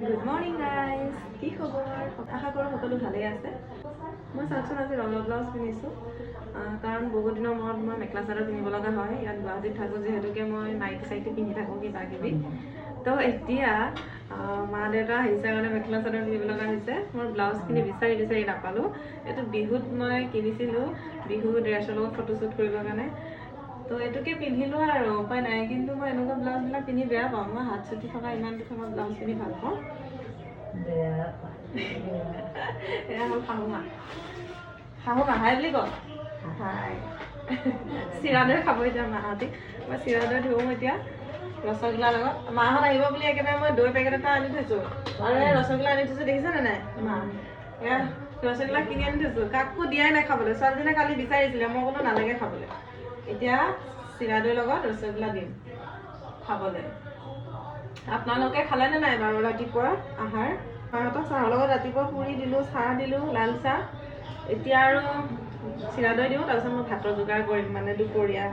Good morning guys, কি খবৰ? আশা কৰোঁ সকলো ভালেই আছে। মই চাওকচোন আজি ৰঙা ব্লাউজ পিন্ধিছোঁ, কাৰণ বহুত দিনৰ মূৰত মই মেখেলা চাদৰ পিন্ধিব লগা হয়। ইয়াত গুৱাহাটীত থাকোঁ যিহেতুকে মই নাইটি চাইটি পিন্ধি থাকোঁ কিবা কিবি। তো এতিয়া মা দেউতা আহিছে কাৰণে মেখেলা চাদৰ পিন্ধিব লগা হৈছে। মই ব্লাউজখিনি বিচাৰি বিচাৰি নাপালোঁ। এইটো বিহুত মই কিনিছিলোঁ, বিহু ড্ৰেছৰ লগত ফটোশ্বুট কৰিবৰ কাৰণে। তো এইটোকে পিন্ধিলোঁ আৰু উপায় নাই। কিন্তু মই এনেকুৱা ব্লাউজবিলাক পিন্ধি বেয়া পাওঁ। মই হাত চুটি থকা ইমান থকা ব্লাউজ পিন্ধি ভাল পাওঁ। এয়া হ'ল শাহুমা। শাহুমা হাই বুলি কওঁ। হাই। চিৰা দৈ খাব এতিয়া মাহঁতে। মই চিৰা দৈ ধুওঁ এতিয়া ৰসগোল্লাৰ লগত। মাহঁত আহিব বুলি একেবাৰে মই দৈ পেকেট এটা আনি থৈছোঁ, আৰু এই ৰসগোল্লা আনি থৈছোঁ, দেখিছেনে নাই মা? এয়া ৰসগোল্লা কিনি আনি থৈছোঁ, কাকো দিয়াই নাই খাবলৈ। ছোৱালীজনীয়ে কালি বিচাৰিছিলে, মই ক'লো নালাগে খাবলৈ। এতিয়া চিৰা দৈৰ লগত ৰসগোল্লা দিম খাবলৈ। আপোনালোকে খালেনে নাই বাৰু ৰাতিপুৱা আহাৰ? মাহঁতক চাহৰ লগত ৰাতিপুৱা পুৰি দিলোঁ, চাহ দিলোঁ, লাল চাহ। এতিয়া আৰু চিৰা দৈ দিওঁ, তাৰপিছত মই ভাতৰ যোগাৰ কৰিম, মানে দুপৰীয়া।